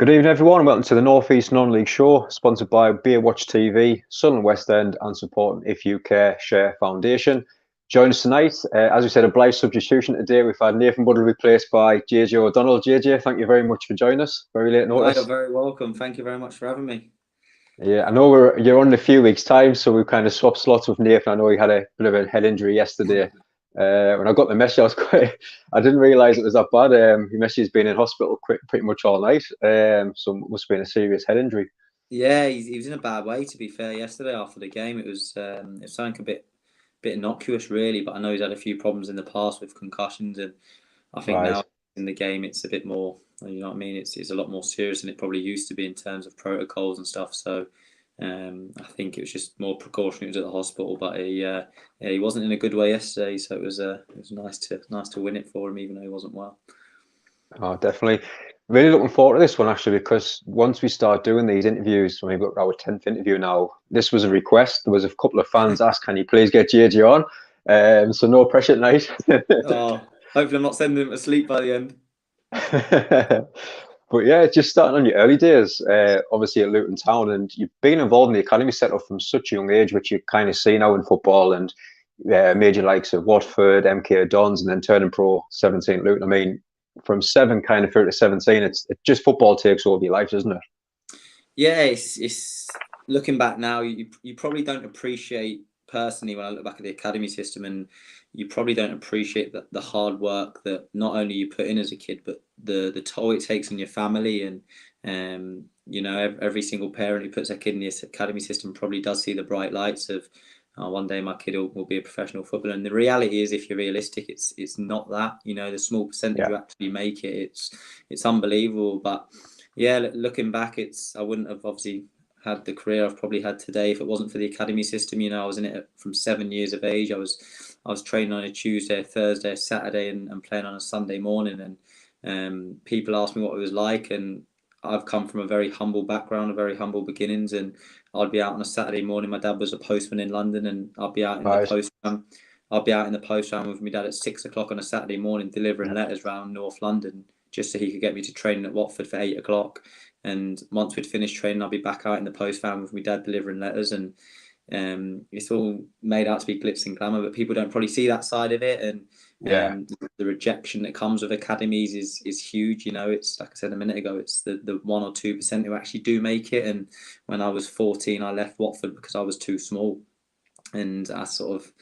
Good evening, everyone. Welcome to the North East Non-League Show, sponsored by Beer Watch TV, Sun West End, and supporting If You Care Share Foundation. Join us tonight. As we said, a Blyth substitution today. We've had Nathan Buddle replaced by JJ O'Donnell. JJ, thank you very much for joining us. Very late notice. You're very welcome. Thank you very much for having me. Yeah, I know you're on in a few weeks' time, so we've kind of swapped slots with Nathan. I know he had a bit of a head injury yesterday. When I got the message, I didn't realise it was that bad. He messaged he's been in hospital pretty much all night, so it must have been a serious head injury. Yeah, he was in a bad way, to be fair. Yesterday after the game, it was something a bit innocuous, really. But I know he's had a few problems in the past with concussions, and I think Right. now in the game it's a bit more. You know what I mean? It's a lot more serious than it probably used to be in terms of protocols and stuff. So I think it was just more precautionary. He was at the hospital, but he wasn't in a good way yesterday. So it was nice to win it for him, even though he wasn't well. Oh, definitely. Really looking forward to this one, actually, because once we start doing these interviews, we've got our 10th interview now. This was a request. There was a couple of fans asked, can you please get JJ on? So no pressure tonight. Oh, hopefully I'm not sending him to sleep by the end. But yeah, just starting on your early days, obviously at Luton Town, and you've been involved in the academy setup from such a young age, which you kind of see now in football, and major likes of Watford, MK Dons, and then turning pro 17 Luton. I mean, from 7 kind of through to 17, it's just football takes over your life, doesn't it? Yeah, it's looking back now, you probably don't appreciate, personally, when I look back at the academy system, and you probably don't appreciate the hard work that not only you put in as a kid, but the toll it takes on your family. And every single parent who puts their kid in the academy system probably does see the bright lights of, one day my kid will be a professional footballer. And the reality is, if you're realistic, it's not that. The small percentage who actually make it, it's unbelievable. But yeah, looking back, I wouldn't have obviously had the career I've probably had today if it wasn't for the academy system. I was in it from 7 years of age. I was training on a Tuesday, a Thursday, a Saturday, and playing on a Sunday morning. And people ask me what it was like, and I've come from a very humble background, a very humble beginnings, and I'd be out on a Saturday morning. My dad was a postman in London, and I'd be out in the post van. I'd be out in the post van with my dad at 6 o'clock on a Saturday morning, delivering letters around North London, just so he could get me to training at Watford for 8 o'clock. And once we'd finished training, I'd be back out in the post van with my dad delivering letters. And it's all made out to be glitz and glamour, but people don't probably see that side of it. And the rejection that comes with academies is huge. It's like I said a minute ago, it's the 1 or 2% who actually do make it. And when I was 14, I left Watford because I was too small. And I sort of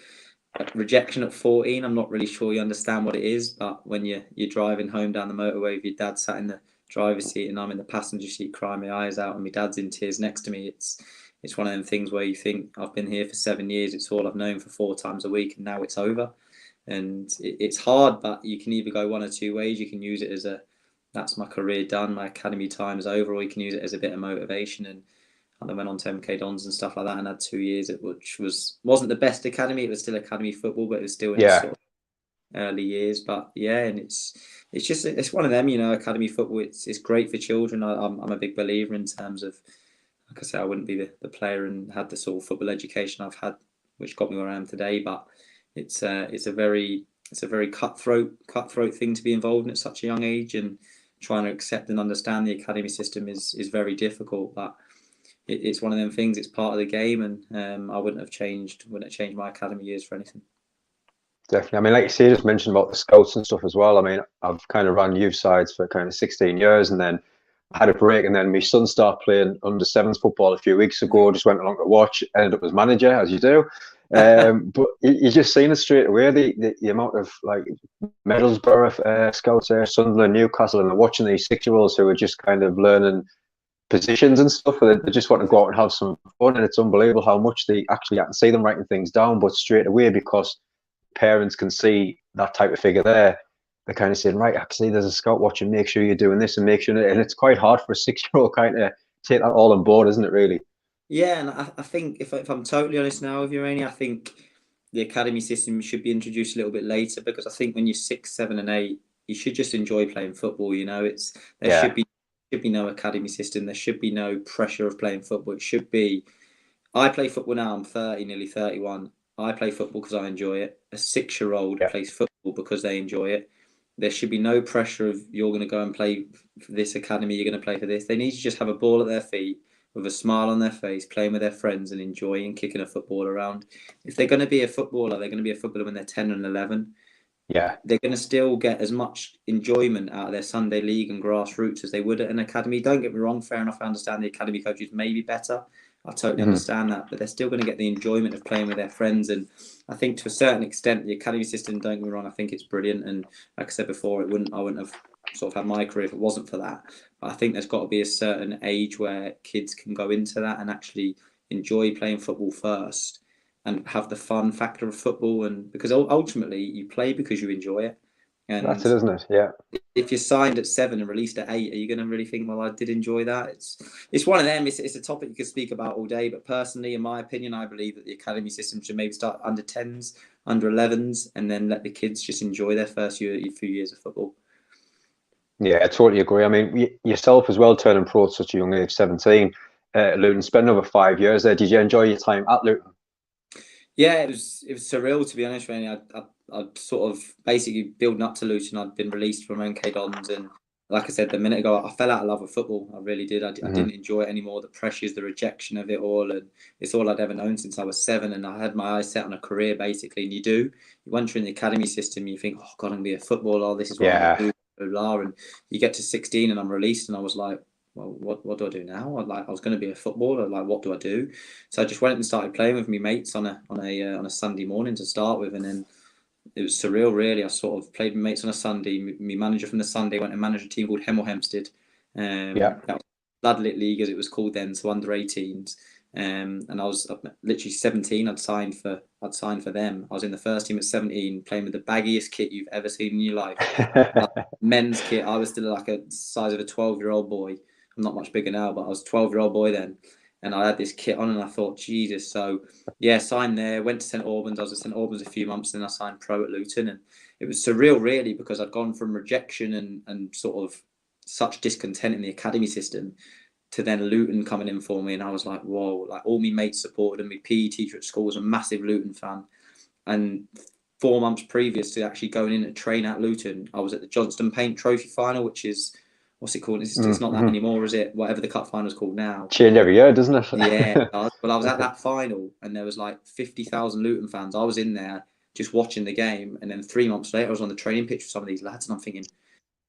rejection at 14, I'm not really sure you understand what it is, but when you're driving home down the motorway with your dad sat in the driver's seat and I'm in the passenger seat crying my eyes out and my dad's in tears next to me, it's one of them things where you think, I've been here for 7 years, it's all I've known for 4 times a week, and now it's over. And it's hard, but you can either go one or two ways. You can use it as that's my career done, my academy time is over, or you can use it as a bit of motivation. And I went on to MK Dons and stuff like that, and had 2 years, which wasn't the best academy. It was still academy football, but it was still in its sort of early years. But yeah, and it's one of them, academy football. It's great for children. I'm a big believer in terms of, like I say, I wouldn't be the player and had the sort of football education I've had, which got me where I am today. But it's a very cutthroat thing to be involved in at such a young age, and trying to accept and understand the academy system is very difficult. But it's one of them things. It's part of the game, and I wouldn't have changed my academy years for anything. Definitely. I mean, like you say, you just mentioned about the scouts and stuff as well. I mean, I've kind of run youth sides for kind of 16 years, and then I had a break, and then my son started playing under sevens football a few weeks ago. Just went along to watch, ended up as manager, as you do. But you just seen it straight away, the amount of like Middlesbrough scouts there, Sunderland, Newcastle, and they're watching these 6-year-olds who are just kind of learning positions and stuff. They just want to go out and have some fun, and it's unbelievable how much they actually, I can see them writing things down, but straight away, because parents can see that type of figure there, they're kind of saying, right, actually there's a scout watching, make sure you're doing this and make sure, and it's quite hard for a 6-year-old kind of take that all on board, isn't it, really? Yeah, and I think if I'm totally honest now with you, Rainey, I think the academy system should be introduced a little bit later, because I think when you're 6, 7, and 8, you should just enjoy playing football. There should be no academy system. There should be no pressure of playing football. It should be, I play football now. I'm 30, nearly 31. I play football because I enjoy it. A 6-year-old plays football because they enjoy it. there should be no pressure of you're going to go and play for this academy, you're going to play for this. They need to just have a ball at their feet with a smile on their face, playing with their friends and enjoying kicking a football around. If they're going to be a footballer, they're going to be a footballer when they're 10 and 11. Yeah. They're going to still get as much enjoyment out of their Sunday league and grassroots as they would at an academy. Don't get me wrong, fair enough. I understand the academy coaches may be better. I totally understand that, but they're still going to get the enjoyment of playing with their friends. And I think to a certain extent, the academy system, don't get me wrong, I think it's brilliant. And like I said before, I wouldn't have sort of had my career if it wasn't for that. But I think there's got to be a certain age where kids can go into that and actually enjoy playing football first and have the fun factor of football. And because ultimately you play because you enjoy it. And that's it, isn't it? Yeah. If you're signed at 7 and released at 8, are you going to really think, well, I did enjoy that? It's one of them. It's a topic you could speak about all day. But personally, in my opinion, I believe that the academy system should maybe start under 10s, under 11s, and then let the kids just enjoy their first few years of football. Yeah, I totally agree. I mean, yourself as well, turning pro at such a young age, 17, at Luton, spent over 5 years there. Did you enjoy your time at Luton? Yeah, it was surreal, to be honest, really. I'd sort of basically building up to Luton. I'd been released from MK Dons, and like I said a minute ago, I fell out of love with football. I really did. I didn't enjoy it anymore. The pressures, the rejection of it all, and it's all I'd ever known since I was 7. And I had my eyes set on a career, basically. And once you're in the academy system, you think, oh God, I'm gonna be a footballer. This is what I'm gonna do. Blah, blah. And you get to 16, and I'm released, and I was like, well, what do I do now? I was going to be a footballer. Like, what do I do? So I just went and started playing with my mates on a Sunday morning to start with, and then it was surreal, really. I sort of played with mates on a Sunday. My manager from the Sunday went and managed a team called Hemel Hempstead. That was Bloodlit League, as it was called then, so under 18s. And I was literally 17. I'd signed for them. I was in the first team at 17, playing with the baggiest kit you've ever seen in your life. Like, men's kit. I was still like a size of a 12-year-old boy. I'm not much bigger now, but I was a 12-year-old boy then. And I had this kit on, and I thought, Jesus. So, yeah, signed there, went to St Albans. I was at St Albans a few months, and then I signed pro at Luton. And it was surreal, really, because I'd gone from rejection and sort of such discontent in the academy system to then Luton coming in for me. And I was like, whoa, like all my mates supported, and my PE teacher at school was a massive Luton fan. And 4 months previous to actually going in to train at Luton, I was at the Johnston Paint Trophy final, which is, what's it called? It's not that anymore, is it? Whatever the cup final is called now. Change every year, doesn't it? Yeah, it does. But I was at that final, and there was like 50,000 Luton fans. I was in there just watching the game, and then 3 months later, I was on the training pitch with some of these lads, and I'm thinking,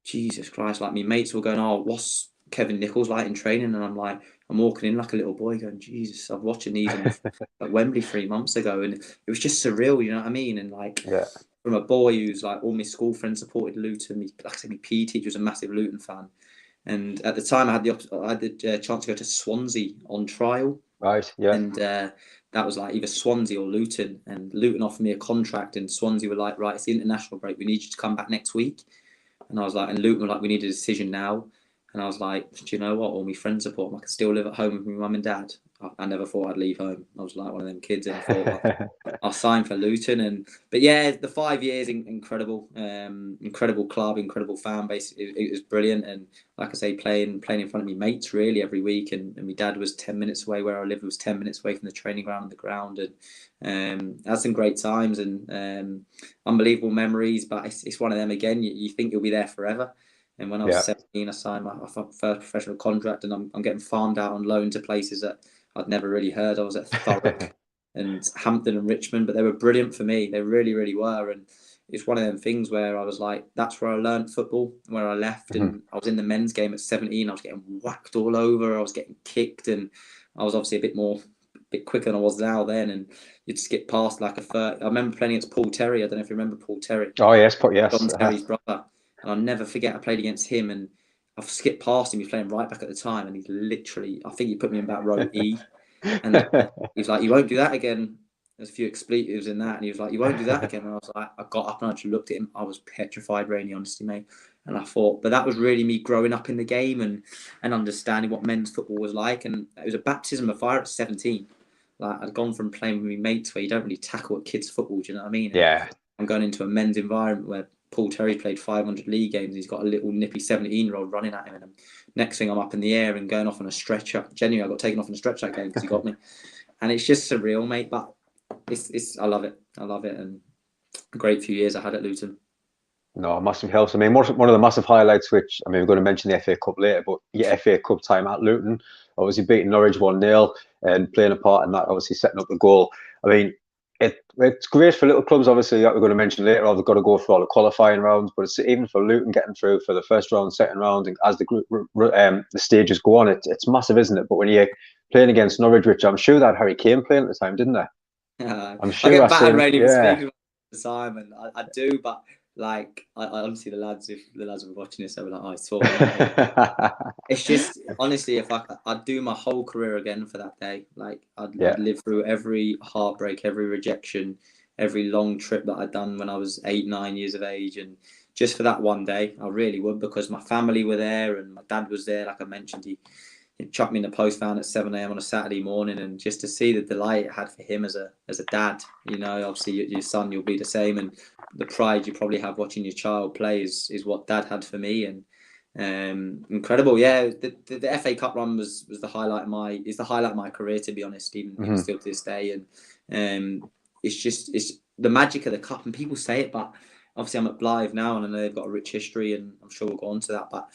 Jesus Christ! Like, my mates were going, "Oh, what's Kevin Nichols like in training?" And I'm like, I'm walking in like a little boy, going, "Jesus!" I'm watching these at Wembley 3 months ago, and it was just surreal. You know what I mean? And like, from a boy who's like, all my school friends supported Luton. Like I said, my PE teacher was a massive Luton fan. And at the time, I had the chance to go to Swansea on trial. Right, yeah. And that was like either Swansea or Luton. And Luton offered me a contract, and Swansea were like, right, it's the international break. We need you to come back next week. And I was like, and Luton were like, we need a decision now. And I was like, do you know what? All my friends support them. I can still live at home with my mum and dad. I never thought I'd leave home. I was like one of them kids, and I thought I'll sign for Luton. But yeah, the 5 years, incredible, incredible club, incredible fan base. It was brilliant, and like I say, playing in front of me mates really every week. And my dad was 10 minutes away where I lived. Was 10 minutes away from the training ground and the ground, and had some great times and unbelievable memories. But it's one of them again. You think you'll be there forever. And when I was 17, I signed my first professional contract, and I'm getting farmed out on loan to places that I'd never really heard. I was at Thurrock and Hampton and Richmond, but they were brilliant for me. They really, really were. And it's one of them things where I was like, that's where I learned football, where I left. And I was in the men's game at 17. I was getting whacked all over. I was getting kicked, and I was obviously a bit quicker than I was now then. And you'd skip past like a third. I remember playing against Paul Terry. I don't know if you remember Paul Terry. Oh, yes, yes. John Terry's brother. And I'll never forget, I played against him, and I've skipped past him. He's playing right back at the time, and he's literally, I think he put me in about row E. And he's like, you won't do that again. There's a few expletives in that. And he was like, you won't do that again. And I was like, I got up and I just looked at him. I was petrified, really, honestly, mate. And I thought, but that was really me growing up in the game and understanding what men's football was like. And it was a baptism of fire at 17. Like, I'd gone from playing with my mates where you don't really tackle at kids' football, do you know what I mean? Yeah. I'm going into a men's environment where Paul Terry played 500 league games. He's got a little nippy 17-year-old running at him. And next thing, I'm up in the air and going off on a stretcher. Genuinely, I got taken off on a stretcher that game because he got me. And it's just surreal, mate. But I love it. I love it. And a great few years I had at Luton. No, massive helps. I mean, one of the massive highlights, which I mean, we're going to mention the FA Cup later, but your FA Cup time at Luton, obviously beating Norwich 1-0 and playing a part in that, obviously setting up the goal. I mean, it's great for little clubs, obviously, that we're going to mention later on. They've got to go through all the qualifying rounds, but it's even for Luton getting through for the first round, second round, and as the stages go on, it's massive, isn't it? But when you're playing against Norwich, which I'm sure that Harry Kane playing at the time, didn't they? I'm I sure I get battered seen, ready for yeah. speaking about the time, and I do, but like I honestly, the lads, if the lads were watching this, they'd be like, "Oh, I saw it." It's just honestly, if I'd do my whole career again for that day. Like Yeah. I'd live through every heartbreak, every rejection, every long trip that I'd done when I was 8, 9 years of age, and just for that one day, I really would, because my family were there and my dad was there. Like I mentioned, he chucked me in the post van at 7 a.m. on a Saturday morning, and just to see the delight it had for him as a dad, obviously your son, you'll be the same, and the pride you probably have watching your child play is what dad had for me. And incredible. Yeah, the FA Cup run was the highlight of my career, to be honest, even still to this day. And it's the magic of the cup, and people say it, but obviously I'm at Blyth now, and I know they've got a rich history, and I'm sure we'll go on to that, but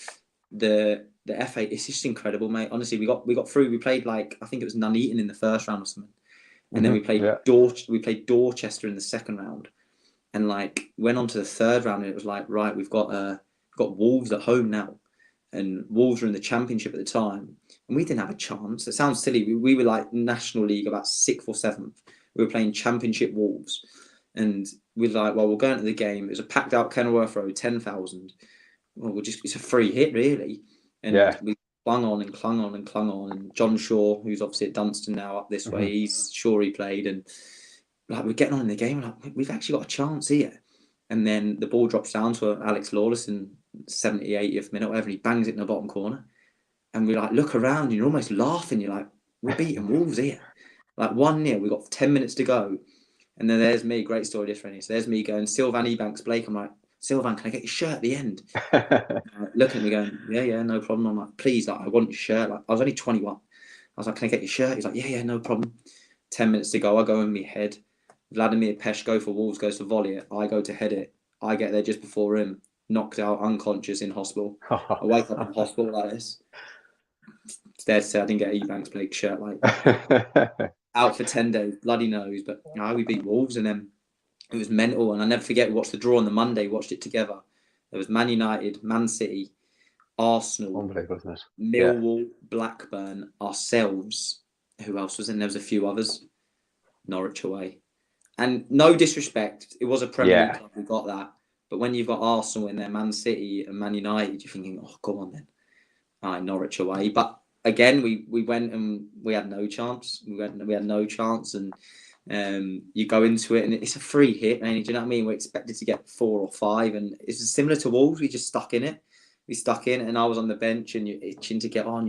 the FA, it's just incredible, mate. Honestly, we got through. We played, like, I think it was Nuneaton in the first round or something, and then we played Dorchester in the second round, and like went on to the third round, and it was like, right, we've got Wolves at home now, and Wolves were in the Championship at the time, and we didn't have a chance. It sounds silly. We were like National League about 6th or 7th. We were playing Championship Wolves, and we're like, well, we're going to the game. It was a packed out Kenilworth Road, 10,000. Well, it's a free hit, really. And we clung on and clung on and clung on. And John Shaw, who's obviously at Dunstan now up this way, he's sure he played. And like, we're getting on in the game. We're like, we've actually got a chance here. And then the ball drops down to Alex Lawless in 70th, 80th minute, whatever, and he bangs it in the bottom corner. And we like look around, and you're almost laughing. You're like, we're beating Wolves here. Like 1-0, we've got 10 minutes to go. And then there's me, great story this, Rennie. So there's me going, Sylvan Ebanks Blake. I'm like, Sylvan, can I get your shirt at the end? Looking at me going, yeah, no problem. I'm like, please, like, I want your shirt. Like, I was only 21. I was like, can I get your shirt? He's like, yeah, no problem. 10 minutes to go. I go in my head. Vladimir Peshko for Wolves goes to volley it. I go to head it. I get there just before him. Knocked out, unconscious in hospital. I wake up in hospital like this. It's there to say I didn't get Ebanks Blake's shirt. Like, out for 10 days. Bloody nose. But we beat Wolves, and then it was mental. And I never forget, we watched the draw on the Monday, watched it together. There was Man United, Man City, Arsenal, Millwall, Blackburn, ourselves. Who else was in? There was a few others. Norwich away. And no disrespect, it was a Premier League club, we got that. But when you've got Arsenal in there, Man City and Man United, you're thinking, oh, come on then. Norwich away. But again, we went and we had no chance. We had no chance. And you go into it, and it's a free hit. And do you know what I mean? We're expected to get 4 or 5. And it's similar to Wolves. We just stuck in it. We stuck in, and I was on the bench, and you're itching to get on.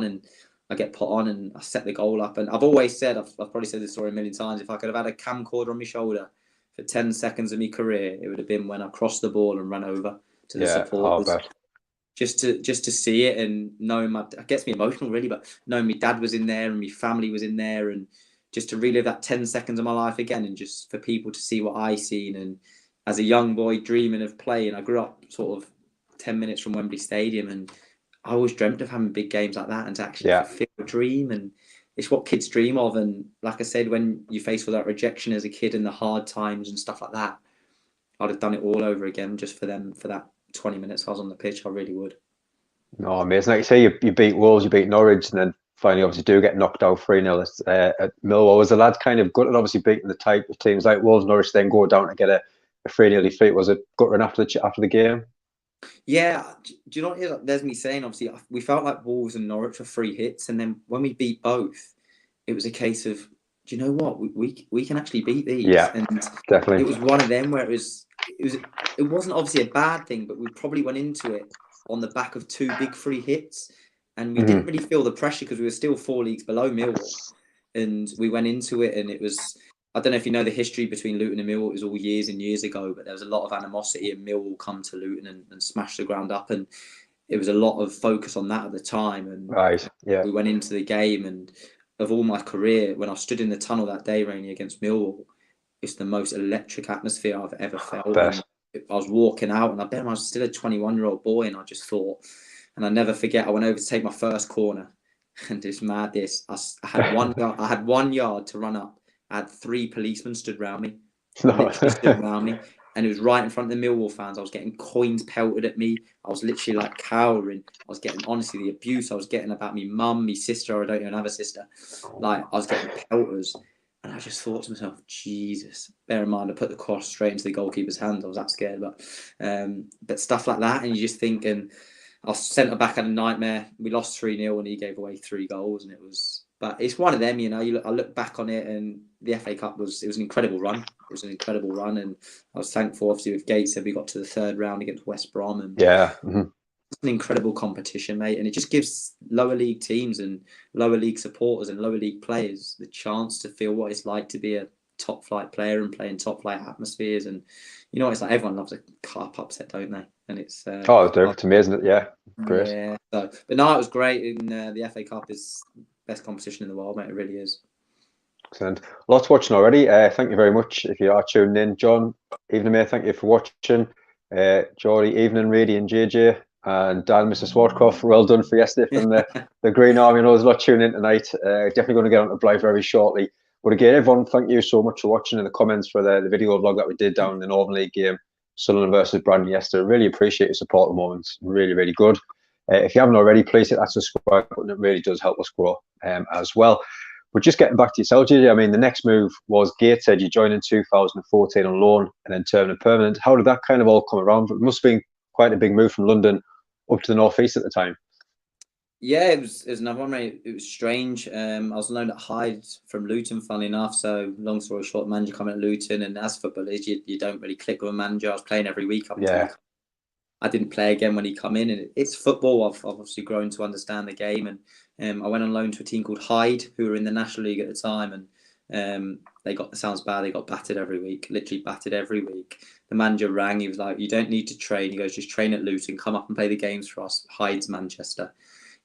And I get put on, and I set the goal up. And I've always said, I've probably said this story a million times, if I could have had a camcorder on my shoulder for 10 seconds of my career, it would have been when I crossed the ball and ran over to the supporters. Just to see it, and knowing it gets me emotional, really, but knowing my dad was in there and my family was in there, and just to relive that 10 seconds of my life again, and just for people to see what I seen. And as a young boy dreaming of playing, I grew up sort of 10 minutes from Wembley Stadium, and I always dreamt of having big games like that, and to actually fulfill a dream. And it's what kids dream of. And like I said, when you face with that rejection as a kid and the hard times and stuff like that, I'd have done it all over again just for them, for that 20 minutes I was on the pitch. I really would. No, amazing. Like you say, you beat Wolves, you beat Norwich, and then finally obviously do get knocked out 3-0 at Millwall. Was the lads kind of gutted, obviously beating the type of teams like Wolves, Norwich, then go down to get a 3-0 defeat? Was it guttering after the game? Yeah, do you know what? There's me saying, obviously, we felt like Wolves and Norwich were free hits, and then when we beat both, it was a case of, do you know what? We can actually beat these. Yeah, and definitely. It was one of them where it wasn't obviously a bad thing, but we probably went into it on the back of 2 big free hits, and we didn't really feel the pressure because we were still 4 leagues below Millwall, and we went into it, and it was. I don't know if you know the history between Luton and Millwall. It was all years and years ago, but there was a lot of animosity, and Millwall come to Luton and smash the ground up, and it was a lot of focus on that at the time. And we went into the game, and of all my career, when I stood in the tunnel that day, Rainey, against Millwall, it's the most electric atmosphere I've ever felt. I was walking out, and I was still a 21-year-old boy, and I just thought, and I never forget, I went over to take my first corner, and it's mad. I had I had 1 yard to run up. I had 3 policemen stood around me, literally stood around me, and it was right in front of the Millwall fans. I was getting coins pelted at me. I was literally like cowering. I was getting, honestly, the abuse I was getting about me mum, me sister. I don't even have a sister. Like, I was getting pelters. And I just thought to myself, Jesus. Bear in mind, I put the cross straight into the goalkeeper's hands. I was that scared, but stuff like that, and you just think, and our centre back had a nightmare. We lost 3-0, and he gave away 3 goals, and it was. But it's one of them, you know. I look back on it, and the FA Cup was an incredible run. It was an incredible run, and I was thankful, obviously, with Gateshead, we got to the 3rd round against West Brom, and yeah. It's an incredible competition, mate, and it just gives lower league teams and lower league supporters and lower league players the chance to feel what it's like to be a top flight player and play in top flight atmospheres. And you know, it's like everyone loves a cup upset, don't they? And it's it's amazing, isn't it? Yeah, great. Yeah. So, but no, it was great. In the FA Cup is best competition in the world, mate. It really is. Excellent. Lots watching already. Thank you very much if you are tuning in. John, evening, mate. Thank you for watching. Geordie, evening, Reedy and JJ. And Dan, Mr. Swartcroft, well done for yesterday from the Green Army. I know there's a lot tuning in tonight. Definitely going to get on to Blyth very shortly. But again, everyone, thank you so much for watching, and the comments for the video vlog that we did down in the Northern League game, Sunderland versus Brandon yesterday. Really appreciate your support at the moment. Really, really good. If you haven't already, please hit that subscribe button. It really does help us grow as well. But just getting back to yourself, JJ, I mean, the next move was Gateshead. You joined in 2014 on loan and then turned permanent. How did that kind of all come around? It must have been quite a big move from London up to the northeast at the time. Yeah, it was another one, mate. It was strange. I was loaned at Hyde from Luton, funnily enough. So, long story short, manager coming at Luton, and as footballers, you don't really click with a manager. I was playing every week up until I didn't play again when he come in, and it's football. I've obviously grown to understand the game, and I went on loan to a team called Hyde, who were in the National League at the time, and they got, it sounds bad, they got battered every week, literally battered every week. The manager rang, he was like, "You don't need to train." He goes, "Just train at Luton, come up and play the games for us." Hyde's Manchester.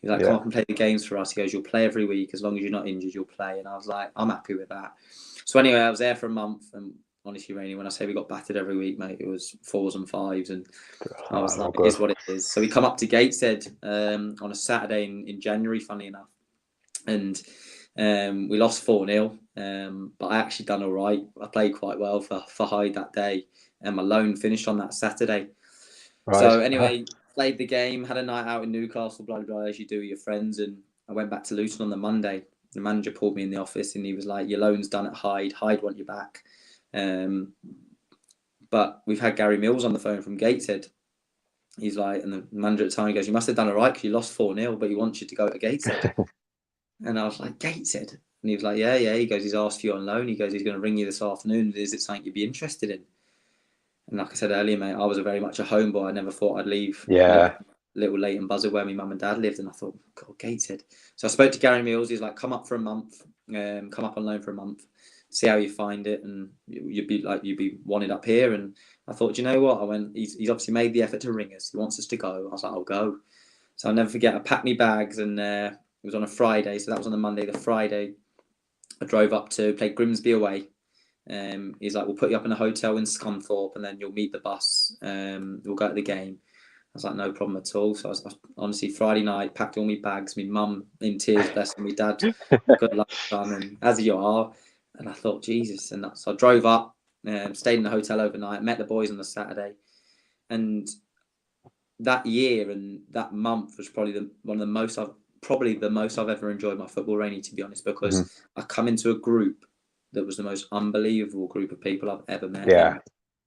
He's like, "Come up and play the games for us." He goes, "You'll play every week, as long as you're not injured, you'll play." And I was like, I'm happy with that. So anyway, I was there for a month, and honestly, Rainey, when I say we got battered every week, mate, it was 4s and 5s, and I was like, it is what it is. So we come up to Gateshead on a Saturday in January, funny enough, and we lost 4-0, but I actually done all right. I played quite well for Hyde that day, and my loan finished on that Saturday. Right. So anyway, played the game, had a night out in Newcastle, blah, blah, blah, as you do with your friends, and I went back to Luton on the Monday. The manager pulled me in the office, and he was like, "Your loan's done at Hyde. Hyde want you back. But we've had Gary Mills on the phone from Gateshead." He's like, and the manager at the time, he goes, "You must have done all right because you lost 4-0, but he wants you to go to Gateshead." And I was like, "Gateshead?" And he was like, yeah. He goes, "He's asked for you on loan." He goes, "He's going to ring you this afternoon. Is it something you'd be interested in?" And like I said earlier, mate, I was very much a homeboy. I never thought I'd leave little Leighton Buzzard where my mum and dad lived. And I thought, God, Gateshead. So I spoke to Gary Mills. He's like, "Come up for a month, come up on loan for a month, see how you find it, and you'd be wanted up here." And I thought, you know what? I went, he's obviously made the effort to ring us. He wants us to go. I was like, I'll go. So I'll never forget, I packed my bags, and it was on a Friday. So that was on the Monday. The Friday, I drove up to play Grimsby away. He's like, "We'll put you up in a hotel in Scunthorpe, and then you'll meet the bus. We'll go to the game." I was like, "No problem at all." So I was honestly, Friday night, packed all my bags. My mum in tears, bless her. My dad, good luck, son, and as you are. And I thought, Jesus. And so I drove up, stayed in the hotel overnight, met the boys on the Saturday, and that year and that month was probably the most I've ever enjoyed my football, Rainy, to be honest, because I come into a group that was the most unbelievable group of people I've ever met. Yeah,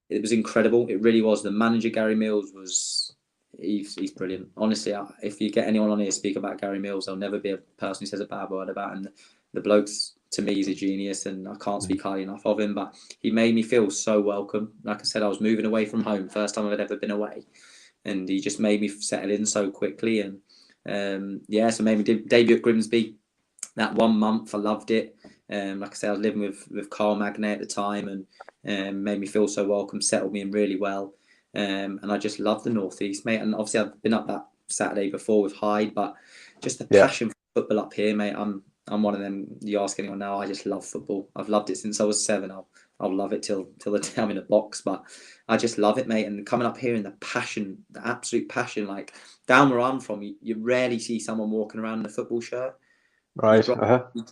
it was incredible. It really was. The manager, Gary Mills, he's brilliant. Honestly, if you get anyone on here speak about Gary Mills, there'll never be a person who says a bad word about him. The bloke's, to me, he's a genius, and I can't speak highly enough of him. But he made me feel so welcome. Like I said, I was moving away from home, first time I've ever been away, and he just made me settle in so quickly. And so made me debut at Grimsby. That 1 month, I loved it. Like I said, I was living with Carl Magnay at the time, and made me feel so welcome, settled me in really well. And I just love the Northeast, mate. And obviously, I've been up that Saturday before with Hyde, but just the passion for football up here, mate. I'm one of them. You ask anyone now, I just love football. I've loved it since I was 7. I'll love it till the day I'm in a box. But I just love it, mate. And coming up here in the passion, the absolute passion, like down where I'm from, you rarely see someone walking around in a football shirt. Right.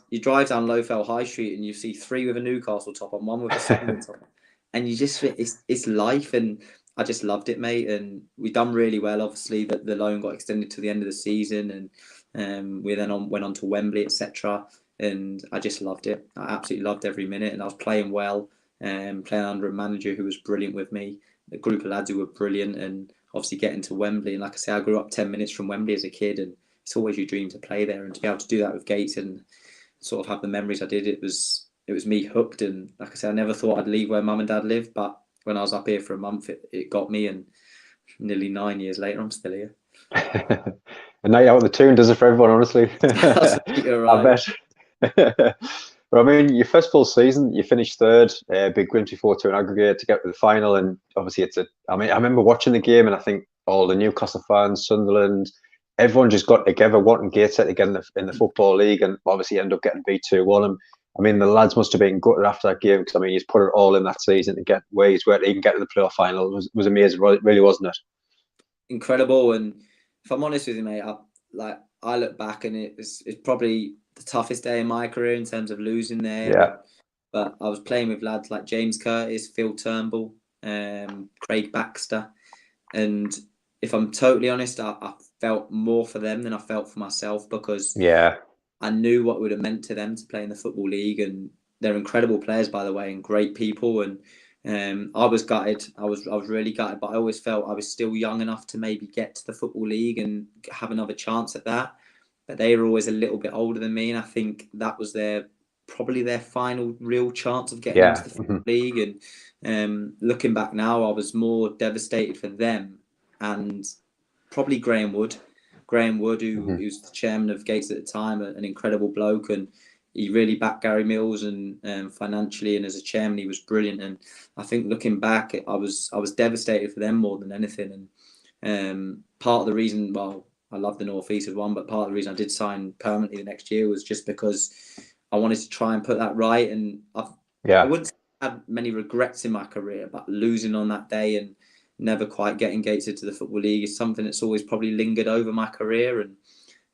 You drive down Lowfell High Street and you see 3 with a Newcastle top on, 1 with a Sunderland top on. And you just it's life, and I just loved it, mate. And we done really well. Obviously, that the loan got extended to the end of the season, and we then went on to Wembley, etc. And I just loved it. I absolutely loved every minute, and I was playing well, playing under a manager who was brilliant with me, a group of lads who were brilliant, and obviously getting to Wembley. And like I say, I grew up 10 minutes from Wembley as a kid, and it's always your dream to play there, and to be able to do that with Gateshead and sort of have the memories I did, it was me hooked. And like I said, I never thought I'd leave where mum and dad lived, but when I was up here for a month, it got me, and nearly 9 years later, I'm still here. A night out on the toon does it for everyone, honestly. You're right. I bet. But I mean, your first full season, you finished third, big win 4-2 in aggregate to get to the final, and obviously I remember watching the game, and I think all the Newcastle fans, Sunderland, everyone just got together wanting Gateshead again in the Football League, and obviously ended up getting beat 2-1. And I mean, the lads must have been gutted after that game, because I mean, he's put it all in that season to get where he's where to even get to the playoff final. It was amazing, really, wasn't it? Incredible. And if I'm honest with you, mate, I look back and it's probably the toughest day in my career in terms of losing there. Yeah. But I was playing with lads like James Curtis, Phil Turnbull, Craig Baxter, and if I'm totally honest, I felt more for them than I felt for myself, because I knew what it would have meant to them to play in the Football League, and they're incredible players, by the way, and great people. And I was gutted. I was really gutted, but I always felt I was still young enough to maybe get to the Football League and have another chance at that. But they were always a little bit older than me, and I think that was probably their final real chance of getting into the Football League. And looking back now, I was more devastated for them and probably Graham Wood. Graham Wood, who was the chairman of Gates at the time, an incredible bloke, and he really backed Gary Mills, and financially and as a chairman, he was brilliant. And I think looking back, I was devastated for them more than anything. And part of the reason, well, I love the North East as one, but part of the reason I did sign permanently the next year was just because I wanted to try and put that right. And I wouldn't have many regrets in my career, but losing on that day and never quite getting Gateshead to the Football League is something that's always probably lingered over my career.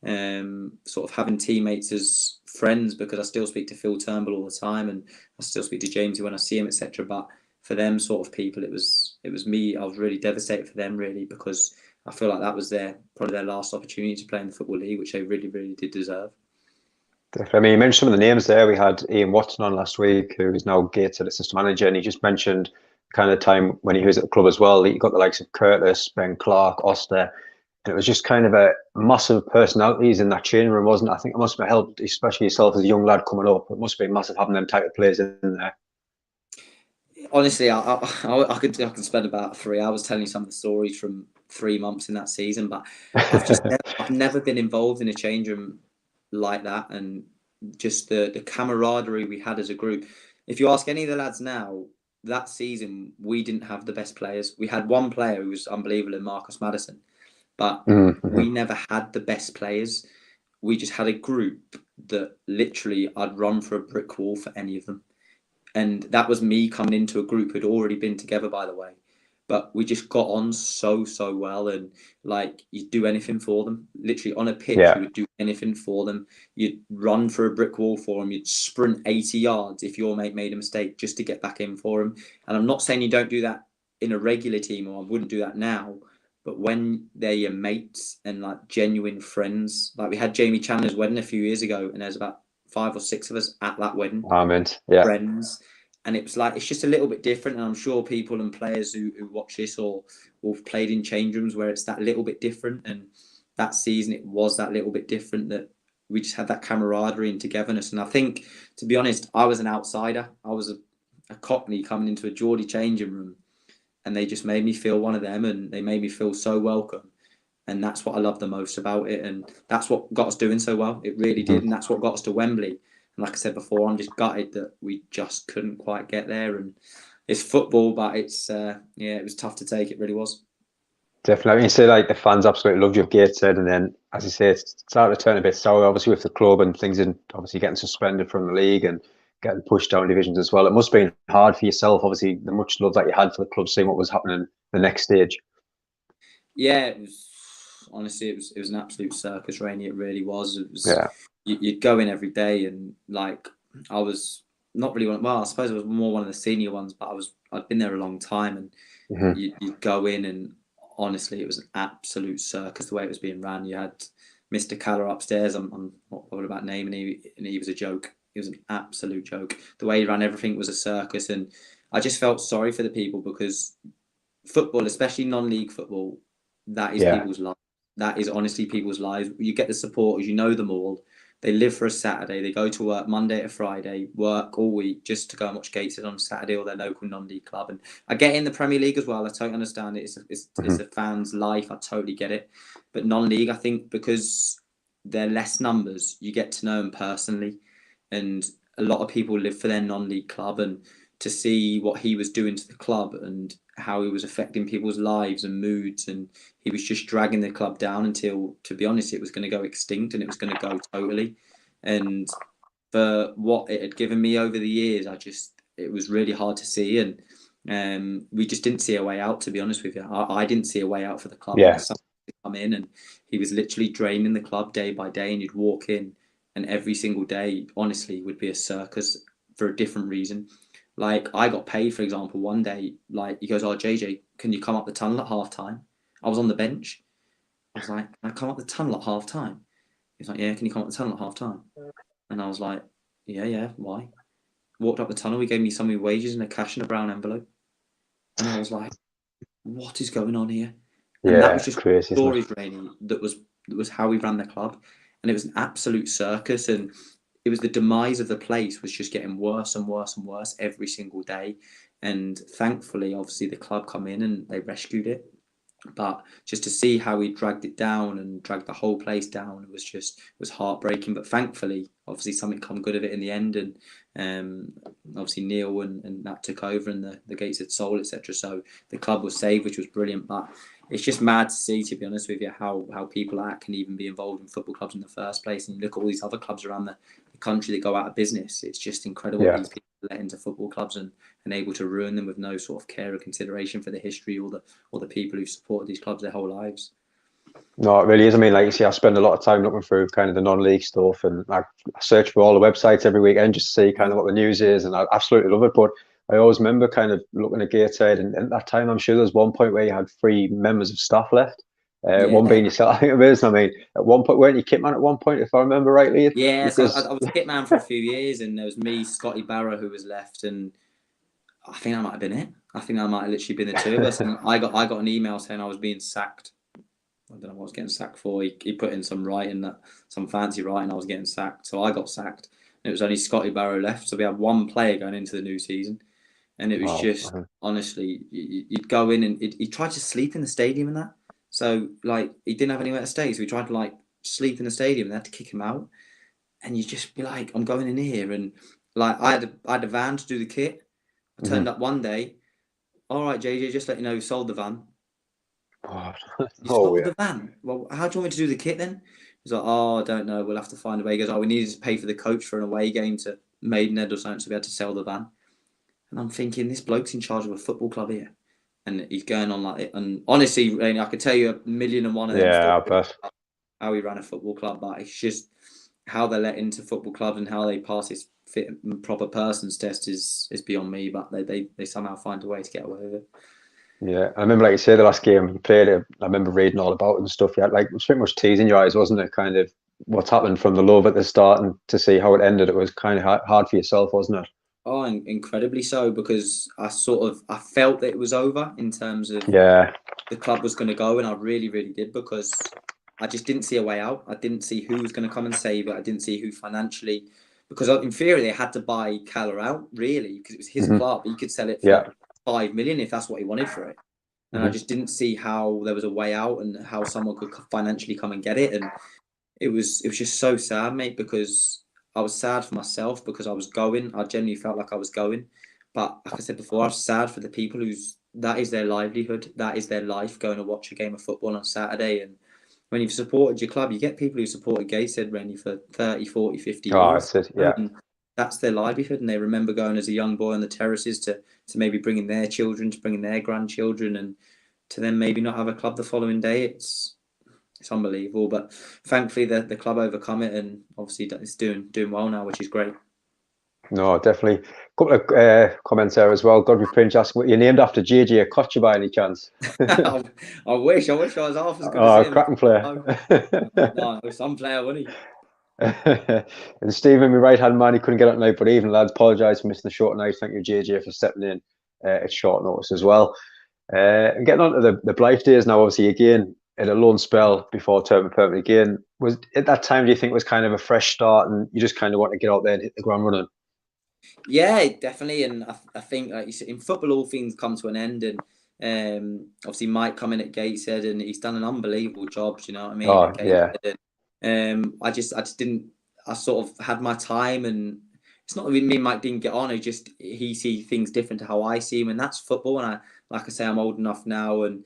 And sort of having teammates as friends, because I still speak to Phil Turnbull all the time, and I still speak to Jamesy when I see him, etc. But for them sort of people, it was me. I was really devastated for them, really, because I feel like that was probably their last opportunity to play in the Football League, which they really, really did deserve. Definitely. I mean, you mentioned some of the names there. We had Ian Watson on last week, who is now Gateshead assistant manager, and he just mentioned kind of time when he was at the club as well. You got the likes of Curtis, Ben Clark, Oster, and it was just kind of a massive personalities in that changing room, wasn't it? I think it must have helped, especially yourself as a young lad coming up. It must have been massive having them type of players in there. Honestly, I could spend about 3 hours telling you some of the stories from 3 months in that season, but I've never been involved in a change room like that, and just the camaraderie we had as a group. If you ask any of the lads now, that season we didn't have the best players. We had one player who was unbelievable in Marcus Maddison, but we never had the best players. We just had a group that literally I'd run for a brick wall for any of them. And that was me coming into a group who'd already been together, by the way. But we just got on so well, and like you'd do anything for them. Literally on a pitch, you would do anything for them. You'd run for a brick wall for them. You'd sprint 80 yards if your mate made a mistake just to get back in for them. And I'm not saying you don't do that in a regular team, or I wouldn't do that now. But when they're your mates and like genuine friends, like we had Jamie Chandler's wedding a few years ago, and there's about 5 or 6 of us at that wedding. Friends. And it was like, it's just a little bit different. And I'm sure people and players who watch this or have played in change rooms where it's that little bit different. And that season, it was that little bit different, that we just had that camaraderie and togetherness. And I think, to be honest, I was an outsider. I was a Cockney coming into a Geordie changing room, and they just made me feel one of them, and they made me feel so welcome. And that's what I love the most about it. And that's what got us doing so well. It really did. And that's what got us to Wembley. And like I said before, I'm just gutted that we just couldn't quite get there. And it's football, but it's, it was tough to take. It really was. Definitely. I mean, you say like the fans absolutely loved you at Gateshead, and then, as you say, it's started to turn a bit sour, obviously, with the club and things, and obviously getting suspended from the league and getting pushed down divisions as well. It must have been hard for yourself, obviously, the much love that you had for the club, seeing what was happening the next stage. Yeah, it was honestly it was an absolute circus, Rainy. It really was. It was Yeah. you'd go in every day, and like I was not really well. I suppose I was more one of the senior ones, but I'd been there a long time, and Hmm. you'd go in, and honestly, it was an absolute circus the way it was being ran. You had Mr. Caller upstairs. I'm not bothered about naming him, and he was a joke. He was an absolute joke. The way he ran everything was a circus, and I just felt sorry for the people because football, especially non-league football, that is Yeah. people's lives. That is honestly people's lives. You get the supporters, you know them all. They live for a Saturday. They go to work Monday to Friday, work all week just to go and watch Gateshead on Saturday or their local non-league club. And I get in the Premier League as well. I totally understand it. It's Hmm. a fan's life. I totally get it. But non-league, I think because they're less numbers, you get to know them personally. And a lot of people live for their non-league club, and to see what he was doing to the club and how he was affecting people's lives and moods, and he was just dragging the club down until, to be honest, it was going to go extinct and it was going to go totally. And for what it had given me over the years, it was really hard to see, and we just didn't see a way out. To be honest with you, I didn't see a way out for the club Yeah. unless someone could come in, and he was literally draining the club day by day, and you'd walk in, and every single day, honestly, would be a circus for a different reason. Like I got paid, for example, one day. Like he goes, "Oh, JJ, can you come up the tunnel at half time?" I was on the bench. I was like, "Can I come up the tunnel at half time?" He's like, "Yeah, can you come up the tunnel at half time?" And I was like, "Yeah, yeah, why?" Walked up the tunnel. He gave me some of my wages in a cash in a brown envelope, and I was like, "What is going on here?" And that was Yeah. just Crazy, isn't it? stories, Rainy. That was how we ran the club, and it was an absolute circus. And it was the demise of the place was just getting worse and worse and worse every single day. And thankfully, obviously, the club come in and they rescued it. But just to see how he dragged it down and dragged the whole place down, it was heartbreaking. But thankfully, obviously, something come good of it in the end, and obviously Neil and that took over, and the gates had sold, etc. So the club was saved, which was brilliant. But it's just mad to see, to be honest with you, how people like can even be involved in football clubs in the first place. And you look at all these other clubs around the country that go out of business. It's just incredible Yeah. these people let into football clubs and able to ruin them with no sort of care or consideration for the history or the people who've supported these clubs their whole lives. No, it really is. I mean, like you see, I spend a lot of time looking through kind of the non-league stuff, and I search for all the websites every weekend just to see kind of what the news is, and I absolutely love it. But I always remember kind of looking at Gateshead, and at that time, I'm sure there was one point where you had 3 members of staff left. One Yeah. being yourself, I think it is. I mean, at one point, weren't you kitman at one point, if I remember rightly? Yeah, so Because I was kit man for a few years, and there was me, Scotty Barrow, who was left, and I think that might have been it. I think that might have literally been the two of us, and I got an email saying I was being sacked. I don't know what I was getting sacked for. He put in some writing, that some fancy writing, I was getting sacked, so I got sacked. And it was only Scotty Barrow left, so we had one player going into the new season, and it was wow, just honestly, you'd go in and he tried to sleep in the stadium and that. So like he didn't have anywhere to stay, so we tried to like sleep in the stadium. And they had to kick him out, and you just be like, I'm going in here, and like I had a van to do the kit. I turned up one day. All right, JJ, just let you know, we sold the van. oh, You oh sold yeah, the van. Well, how do you want me to do the kit then? He's like, oh, I don't know. We'll have to find a way. He goes, oh, we needed to pay for the coach for an away game to Maidenhead or something, so we had to sell the van. And I'm thinking, this bloke's in charge of a football club here, and he's going on like it. And honestly, I could tell you a million and one of them yeah, stories I bet. about how he ran a football club, but it's just how they let into football clubs and how they pass this fit and proper persons test is beyond me. But they somehow find a way to get away with it. Yeah, I remember, like you say, the last game you played it. I remember reading all about it and stuff. Yeah, like it was pretty much tears in your eyes, wasn't it? Kind of what's happened from the love at the start and to see how it ended. It was kind of hard for yourself, wasn't it? Oh, incredibly so, because I felt that it was over in terms of Yeah. the club was going to go, and I really, really did, because I just didn't see a way out. I didn't see who was going to come and save it. I didn't see who financially, because in theory they had to buy Keller out, really, because it was his Hmm. club. He could sell it for Yeah. 5 million if that's what he wanted for it. And I Hmm. just didn't see how there was a way out and how someone could financially come and get it. And it was just so sad, mate, because I was sad for myself because I was going. I genuinely felt like I was going, but like I said before, I was sad for the people that is their livelihood. That is their life, going to watch a game of football on Saturday. And when you've supported your club, you get people who supported Gateshead, Rennie, for 30, 40, 50 Oh, years. it's it. Yeah. And that's their livelihood. And they remember going as a young boy on the terraces to maybe bringing their children, to bringing their grandchildren, and to then maybe not have a club the following day. It's unbelievable. But thankfully, the club overcome it, and obviously it's doing well now, which is great. No, definitely. A couple of comments there as well. Godfrey Prince asking, you're named after JJ Kocher by any chance? I wish I was half as good Oh, as him. cracking player. No, some player, wasn't he? And Stephen, my right hand man, he couldn't get out tonight, but even lads, apologise for missing the short night. Thank you, JJ, for stepping in at short notice as well. And getting on to the Blyth days now, obviously, again, in a loan spell before turning permanent again. Was at that time, do you think, was kind of a fresh start and you just kind of want to get out there and hit the ground running? Yeah, definitely. And I think, like you said, in football, all things come to an end. And obviously, Mike coming at Gateshead, and he's done an unbelievable job. Do you know what I mean? Oh, At yeah. Gateshead. And, I just didn't. I sort of had my time, and it's not even me and Mike didn't get on. He see things different to how I see him, and that's football. And like I say, I'm old enough now, and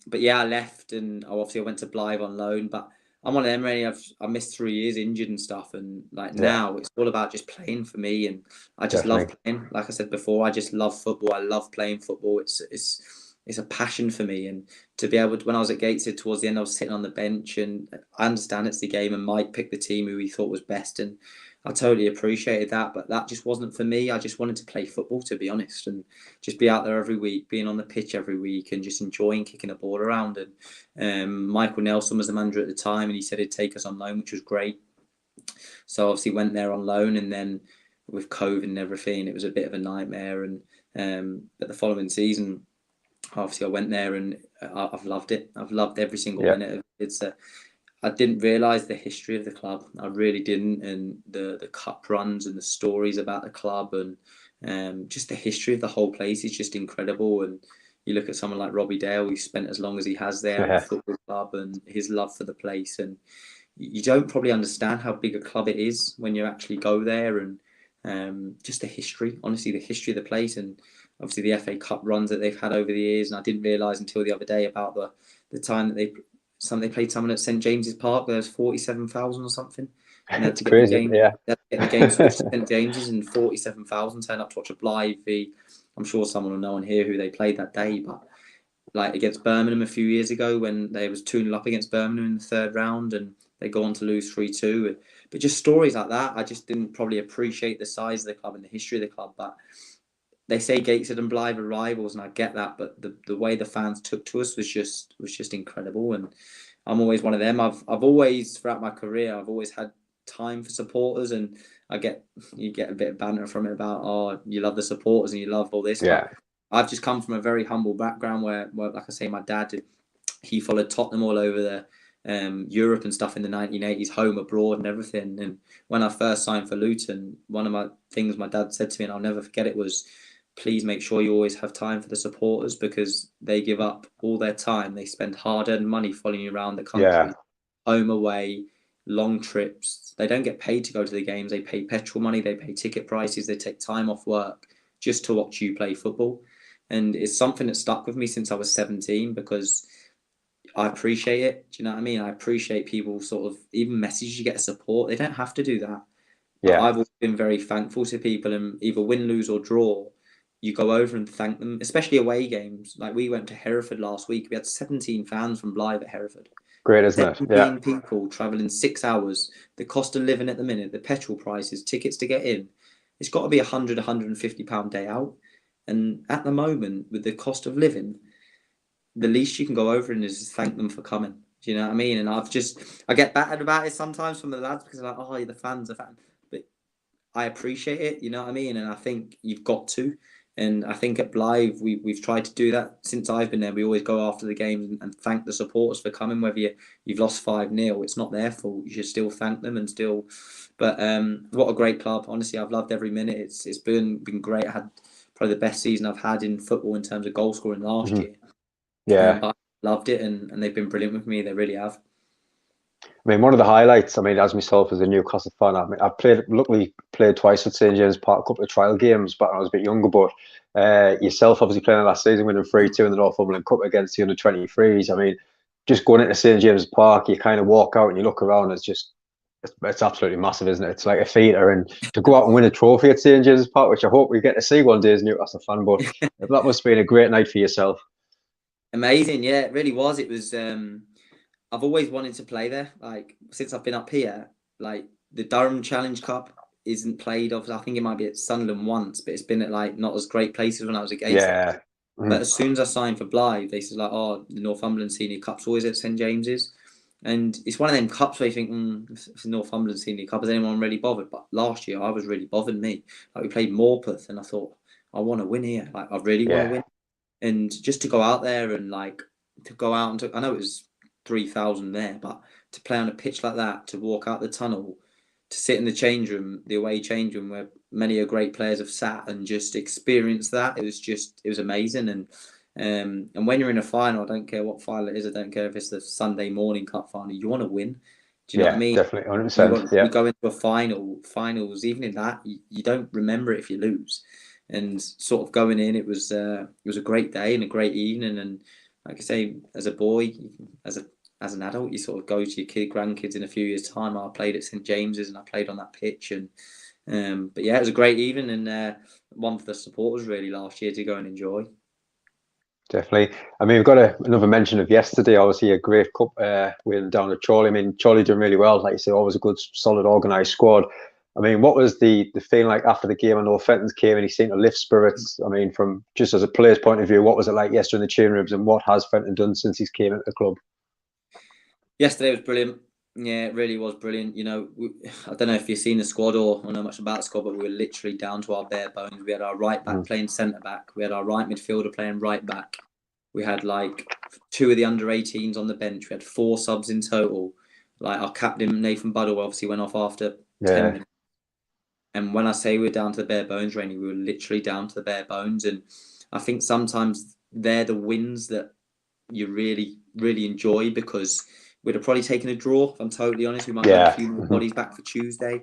but yeah, I left, and obviously I went to Blyth on loan, but I'm one of them. Really, I missed 3 years injured and stuff, and like now it's all about just playing for me, and I just love playing. Like I said before, I just love football. I love playing football. It's a passion for me, and to be able to, when I was at Gateshead towards the end, I was sitting on the bench, and I understand it's the game, and Mike picked the team who he thought was best, and I totally appreciated that, but that just wasn't for me. I just wanted to play football, to be honest, and just be out there every week, being on the pitch every week, and just enjoying kicking a ball around. And Michael Nelson was the manager at the time, and he said he'd take us on loan, which was great. So obviously went there on loan, and then with COVID and everything, it was a bit of a nightmare. And but the following season, obviously I went there, and I've loved it. I've loved every single minute of it. I didn't realise the history of the club. I really didn't, and the cup runs and the stories about the club, and just the history of the whole place is just incredible. And you look at someone like Robbie Dale, who spent as long as he has there in the football club, and his love for the place. And you don't probably understand how big a club it is when you actually go there, and just the history, honestly, the history of the place, and obviously the FA Cup runs that they've had over the years. And I didn't realise until the other day about the time that they played someone at St James's Park where there's 47,000 or something, and they had to get crazy, the game. yeah. They had to get the game switched to St James's, and 47,000 turned up to watch a Blyth. I'm sure someone will know on here who they played that day, but like against Birmingham a few years ago when they was 2-0 up against Birmingham in the third round, and they go on to lose 3-2. But just stories like that, I just didn't probably appreciate the size of the club and the history of the club. But they say Gateshead and Blyth are rivals, and I get that, but the way the fans took to us was just incredible. And I'm always one of them. I've always, throughout my career, I've always had time for supporters, and you get a bit of banter from it about, oh, you love the supporters and you love all this. Yeah. But I've just come from a very humble background where, like I say, my dad, he followed Tottenham all over the Europe and stuff in the 1980s, home, abroad, and everything. And when I first signed for Luton, one of my things my dad said to me, and I'll never forget it, was, please make sure you always have time for the supporters, because they give up all their time. They spend hard-earned money following you around the country, home, away, long trips. They don't get paid to go to the games. They pay petrol money. They pay ticket prices. They take time off work just to watch you play football. And it's something that stuck with me since I was 17, because I appreciate it. Do you know what I mean? I appreciate people sort of even message you, get support. They don't have to do that. But I've always been very thankful to people, and either win, lose, or draw, you go over and thank them, especially away games. Like we went to Hereford last week. We had 17 fans from Blyth at Hereford. Great, isn't it? 17 people travelling 6 hours. The cost of living at the minute, the petrol prices, tickets to get in, it's got to be £100, £150 day out. And at the moment, with the cost of living, the least you can go over and is thank them for coming. Do you know what I mean? And I get battered about it sometimes from the lads, because they're like, oh, the fans are fans. But I appreciate it, you know what I mean? And I think you've got to. And I think at Blyth, we've tried to do that since I've been there. We always go after the games and thank the supporters for coming, whether you've lost 5-0. It's not their fault. You should still thank them and still. But what a great club. Honestly, I've loved every minute. It's been great. I had probably the best season I've had in football in terms of goal scoring last year. Yeah. But I loved it, and they've been brilliant with me. They really have. I mean, one of the highlights, I mean, as myself as a Newcastle fan, I mean, luckily played twice at St James Park, a couple of trial games, but I was a bit younger. But Yourself obviously playing last season, winning 3-2 in the Northumberland Cup against the under-23s. I mean, just going into St James's Park, you kind of walk out and you look around, it's absolutely massive, isn't it? It's like a theatre, and to go out and win a trophy at St James's Park, which I hope we get to see one day as a Newcastle fan, but that must have been a great night for yourself. Amazing, yeah, it really was. It was. I've always wanted to play there. Like since I've been up here, like the Durham Challenge Cup isn't played. Obviously, I think it might be at Sunderland once, but it's been at like not as great places when I was at Gateshead. Yeah. But as soon as I signed for Blyth, they said like, oh, the Northumberland Senior Cup's always at St James's. And it's one of them cups where you think, if it's Northumberland Senior Cup, is anyone really bothered? But last year, I was really bothered, me. Like, we played Morpeth, and I thought, I want to win here. Like, I really want to win. And just to go out there and, like, to go out and I know it was 3,000 there, but to play on a pitch like that, to walk out the tunnel, to sit in the change room, the away change room, where many of great players have sat and just experienced that, it was amazing. And when you're in a final, I don't care what final it is. I don't care if it's the Sunday morning cup final. You want to win. Do you know what I mean? Definitely, 100%. You go into a finals, even in that, you don't remember it if you lose. And sort of going in, it was a great day and a great evening. And like I say, as a boy, as an adult, you sort of go to your grandkids in a few years' time. I played at St James's and I played on that pitch. And but yeah, it was a great evening and one for the supporters really last year to go and enjoy. Definitely. I mean, we've got another mention of yesterday. Obviously, a great cup win down at Chorley. I mean, Chorley doing really well. Like you said, always a good, solid, organised squad. I mean, what was the feeling like after the game? I know Fenton's came and he seemed to lift spirits. I mean, from just as a player's point of view, what was it like yesterday in the changing rooms, and what has Fenton done since he's came into the club? Yesterday was brilliant. Yeah, it really was brilliant. You know, I don't know if you've seen the squad or know much about the squad, but we were literally down to our bare bones. We had our right back playing centre back. We had our right midfielder playing right back. We had like 2 of the under-18s on the bench. We had 4 subs in total. Like our captain Nathan Buddle obviously went off after 10 minutes. And when I say we're down to the bare bones, Rainey, we were literally down to the bare bones. And I think sometimes they're the wins that you really, really enjoy, because we'd have probably taken a draw, if I'm totally honest. We might have a few more bodies back for Tuesday.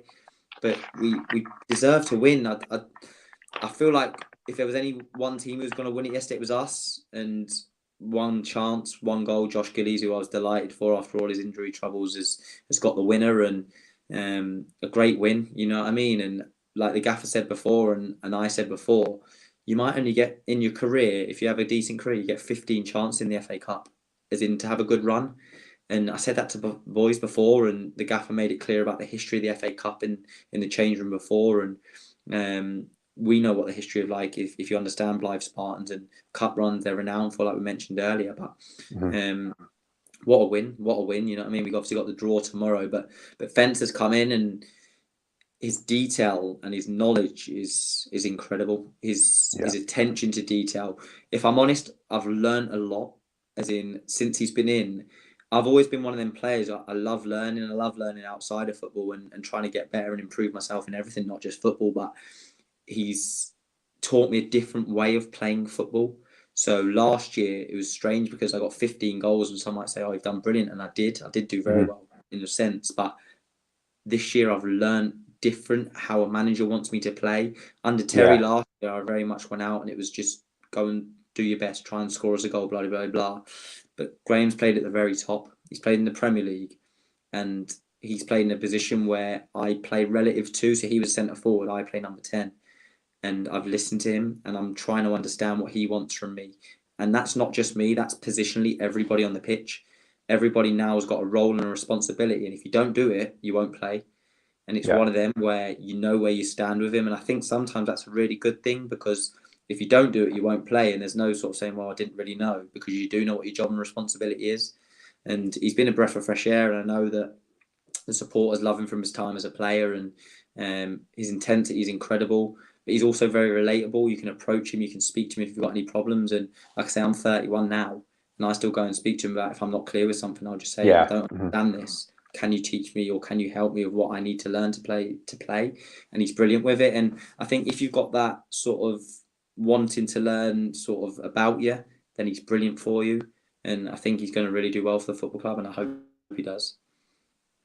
But we deserve to win. I feel like if there was any one team who was going to win it yesterday, it was us. And one chance, one goal, Josh Gillies, who I was delighted for after all his injury troubles, has got the winner. And a great win, you know what I mean? And like the gaffer said before, and I said before, you might only get in your career, if you have a decent career, you get 15 chances in the FA Cup, as in to have a good run. And I said that to boys before, and the gaffer made it clear about the history of the FA Cup in the change room before. And we know what the history of, like, if you understand Blyth Spartans and cup runs, they're renowned for, like we mentioned earlier. But what a win, you know what I mean? We've obviously got the draw tomorrow, but Fence has come in, and his detail and his knowledge is incredible. His attention to detail. If I'm honest, I've learned a lot, as in since he's been in. I've always been one of them players. I love learning. I love learning outside of football and trying to get better and improve myself in everything, not just football. But he's taught me a different way of playing football. So last year it was strange because I got 15 goals, and some might say, "Oh, you've done brilliant," and I did do very well in a sense. But this year I've learned different how a manager wants me to play. Under Terry last year, I very much went out and it was just go and do your best, try and score us a goal, blah blah blah. But Graham's played at the very top. He's played in the Premier League, and he's played in a position where I play relative to. So he was centre forward, I play number 10. And I've listened to him, and I'm trying to understand what he wants from me. And that's not just me, that's positionally everybody on the pitch. Everybody now has got a role and a responsibility, and if you don't do it, you won't play. And it's one of them where you know where you stand with him. And I think sometimes that's a really good thing, because if you don't do it, you won't play. And there's no sort of saying, well, I didn't really know, because you do know what your job and responsibility is. And he's been a breath of fresh air. And I know that the supporters love him from his time as a player, and his intensity is incredible. But he's also very relatable. You can approach him, you can speak to him if you've got any problems. And like I say, I'm 31 now, and I still go and speak to him about if I'm not clear with something. I'll just say, I don't understand this. Can you teach me, or can you help me with what I need to learn to play? And he's brilliant with it. And I think if you've got that sort of wanting to learn sort of about you, then he's brilliant for you. And I think he's going to really do well for the football club, and I hope he does.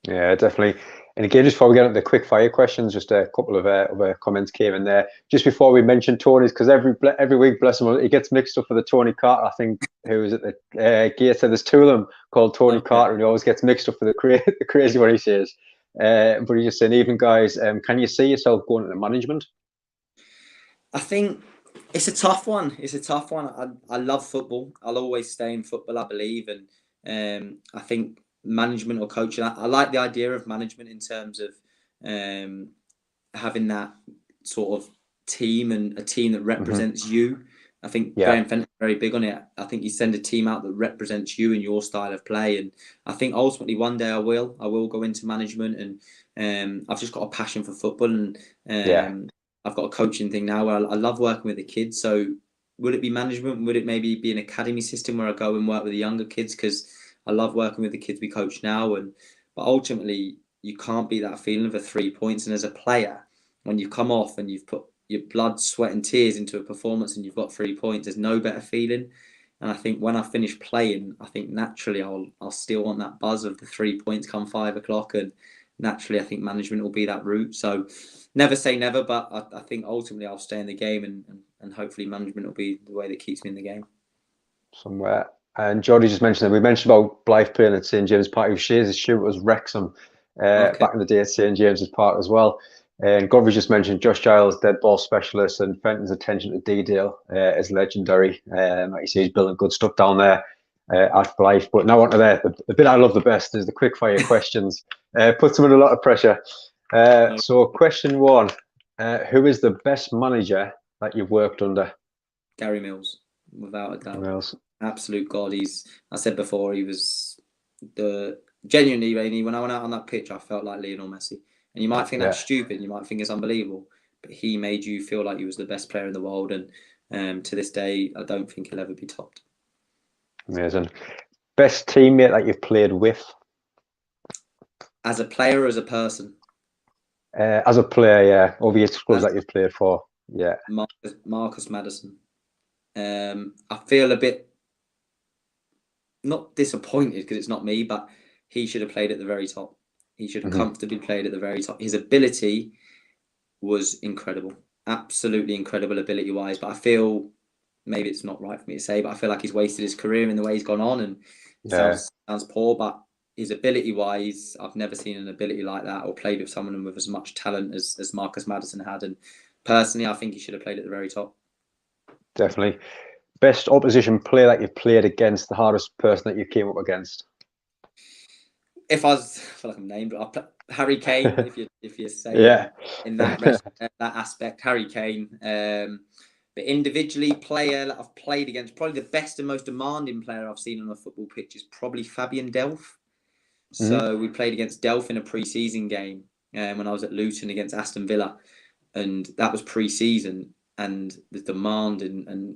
Yeah, definitely. And again, just before we get into the quick fire questions, just a couple of other comments came in there. Just before we mentioned Tony's, because every week, bless him, he gets mixed up with the Tony Carter. I think who is it? The Gateshead. There's two of them called Tony Carter, and he always gets mixed up with the crazy one he says. But he's just saying, even guys, can you see yourself going into management? I think it's a tough one. It's a tough one. I love football. I'll always stay in football, I believe, and I think management or coaching. I like the idea of management in terms of having that sort of team and a team that represents you. I think Graham Fenton's very big on it. I think you send a team out that represents you and your style of play. And I think ultimately one day I will go into management, and I've just got a passion for football, and I've got a coaching thing now where I love working with the kids. So would it be management? Would it maybe be an academy system where I go and work with the younger kids? Because I love working with the kids we coach now. But ultimately, you can't beat that feeling of a 3 points. And as a player, when you come off and you've put your blood, sweat and tears into a performance and you've got 3 points, there's no better feeling. And I think when I finish playing, I think naturally I'll still want that buzz of the 3 points come 5 o'clock. And naturally, I think management will be that route. So never say never, but I think ultimately I'll stay in the game, and hopefully management will be the way that keeps me in the game. Somewhere. And Jody just mentioned that we mentioned about Blyth playing at St James's Park. He shares his shoe was Wrexham back in the day at St James's Park as well. And Godfrey just mentioned Josh Giles, dead ball specialist, and Fenton's attention to detail is legendary. Like you say, he's building good stuff down there at Blyth. But now on to the bit I love the best is the quick fire questions. Puts them under a lot of pressure. So question one, who is the best manager that you've worked under? Gary Mills, without a doubt. Mills. Absolute God. I said before, he was genuinely, Rainey, when I went out on that pitch, I felt like Lionel Messi. And you might think that's stupid, you might think it's unbelievable, but he made you feel like he was the best player in the world. And to this day, I don't think he'll ever be topped. Amazing. Best teammate that you've played with? As a player or as a person? As a player, yeah. Over your clubs that you've played for, yeah. Marcus Maddison. I feel a bit not disappointed because it's not me, but he should have played at the very top. He should have comfortably played at the very top. His ability was incredible, absolutely incredible ability-wise. But I feel maybe it's not right for me to say, but I feel like he's wasted his career in the way he's gone on, and it sounds poor, but his ability-wise, I've never seen an ability like that or played with someone with as much talent as Marcus Maddison had. And personally, I think he should have played at the very top. Definitely. Best opposition player that you've played against, the hardest person that you came up against? I feel like I'm named, Harry Kane, if you say in that aspect, Harry Kane. But individually, player that I've played against, probably the best and most demanding player I've seen on a football pitch is probably Fabian Delph. So we played against Delph in a pre-season game when I was at Luton against Aston Villa, and that was pre-season, and the demand and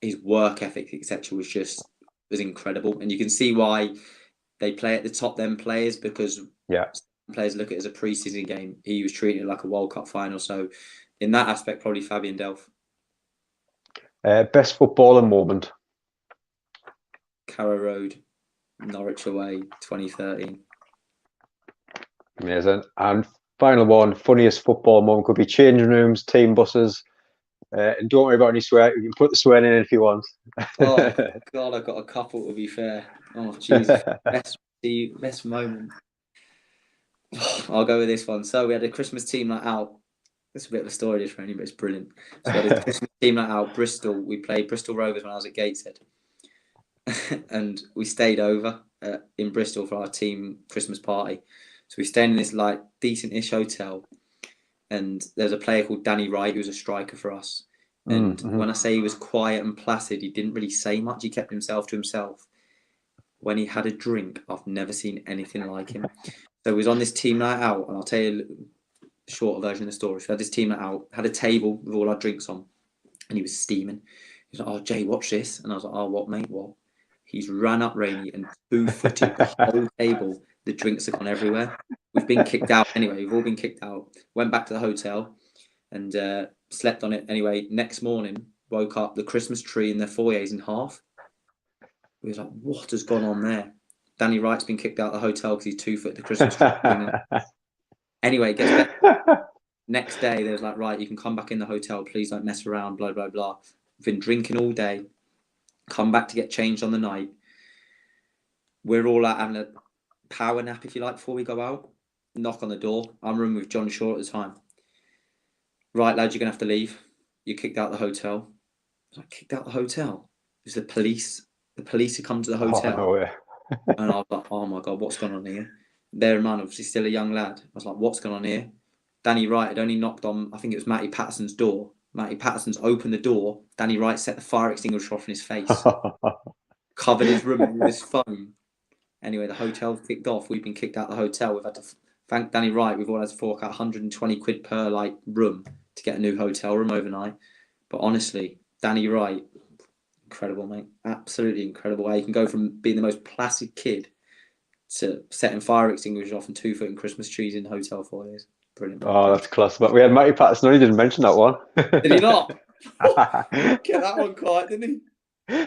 his work ethic, etc., was incredible. And you can see why they play at the top, them players, because players look at it as a pre-season game. He was treating it like a World Cup final. So in that aspect, probably Fabian Delph. Best footballer moment? Carrow Road, Norwich away, 2013. Amazing. And final one, funniest football moment, could be changing rooms, team buses. And don't worry about any swear. You can put the swearing in if you want. Oh God, I've got a couple, to be fair. Oh Jesus, best moment. I'll go with this one. So we had a Christmas team night out. It's a bit of a story, this Rainy, but it's brilliant. So we had a Christmas team night out, Bristol. We played Bristol Rovers when I was at Gateshead, and we stayed over in Bristol for our team Christmas party. So we stayed in this like decent-ish hotel, and there's a player called Danny Wright who was a striker for us. And when I say he was quiet and placid, he didn't really say much. He kept himself to himself. When he had a drink, I've never seen anything like him. So he was on this team night out, and I'll tell you the shorter version of the story. So we had this team night out, had a table with all our drinks on, and he was steaming. He was like, "Oh, Jay, watch this." And I was like, "Oh, what, mate? What?" He's ran up, Rainy, and 2-footed the whole table. The drinks have gone everywhere. We've been kicked out anyway. We've all been kicked out. Went back to the hotel and slept on it. Anyway, next morning, woke up, the Christmas tree in the foyer's in half. We was like, what has gone on there? Danny Wright's been kicked out of the hotel because he's 2 foot the Christmas tree. Anyway, it gets better. Next day, they was like, right, you can come back in the hotel. Please don't mess around, blah, blah, blah. We've been drinking all day. Come back to get changed on the night. We're all out having a power nap, if you like, before we go out. Knock on the door. I'm rooming with John Shaw at the time. Right, lads, you're going to have to leave. You're kicked out of the hotel. I was like, kicked out of the hotel? It was the police. The police had come to the hotel. Oh, no way. And I was like, oh my God, what's going on here? Their man, obviously still a young lad. I was like, what's going on here? Danny Wright had only knocked on, I think it was Matty Patterson's door. Matty Patterson's opened the door. Danny Wright set the fire extinguisher off in his face. Covered his room with his phone. Anyway, the hotel kicked off. We've been kicked out of the hotel. We've had to thank Danny Wright. We've all had to fork out 120 quid per room to get a new hotel room overnight. But honestly, Danny Wright, incredible, mate. Absolutely incredible. How you can go from being the most placid kid to setting fire extinguishers off and 2-footing Christmas trees in hotel foyers. Brilliant. Oh, that's class. But we had Matty Patterson. He didn't mention that one. Did he not? Get that one quiet, didn't he?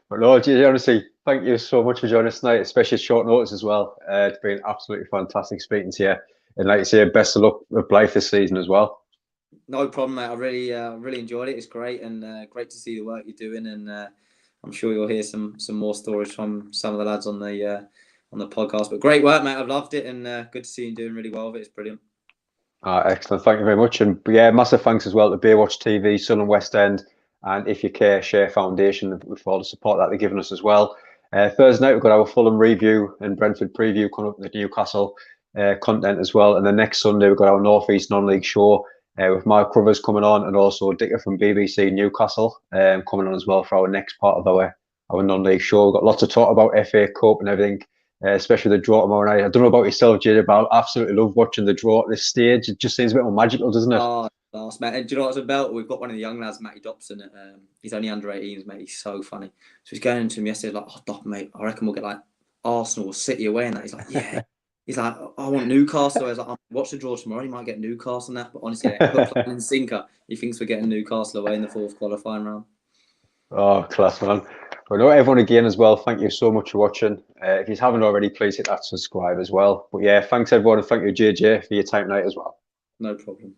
But no, honestly, thank you so much for joining us tonight, especially at short notice as well. It's been absolutely fantastic speaking to you. And like you say, best of luck with Blyth this season as well. No problem, mate. I really enjoyed it. It's great and great to see the work you're doing. And I'm sure you'll hear some more stories from some of the lads on the podcast. But great work, mate. I've loved it and good to see you doing really well with it. It's brilliant. Excellent. Thank you very much. And yeah, massive thanks as well to Baywatch TV, Sun and West End, and If You Care Share Foundation for all the support that they're giving us as well. Thursday night, we've got our Fulham review and Brentford preview coming up with the Newcastle content as well. And then next Sunday, we've got our North East non-league show with Mark Crovers coming on, and also Dicker from BBC Newcastle coming on as well for our next part of our non-league show. We've got lots to talk about, FA Cup and everything, especially the draw tomorrow night. I don't know about yourself, JJ, but I absolutely love watching the draw at this stage. It just seems a bit more magical, doesn't it? Oh, last, mate. And do you know what's about? We've got one of the young lads, Matty Dobson. He's only under 18s, mate. He's so funny. So he's going to him yesterday, like, oh, Dob, mate, I reckon we'll get like Arsenal or City away and that. He's like, yeah. He's like, I want Newcastle. I was like, watch the draw tomorrow. You might get Newcastle and that. But honestly, hook, line and sinker. He thinks we're getting Newcastle away in the fourth qualifying round. Oh, class, man. But no, everyone again as well, thank you so much for watching. If you haven't already, please hit that subscribe as well. But yeah, thanks everyone, and thank you, JJ, for your time tonight as well. No problem.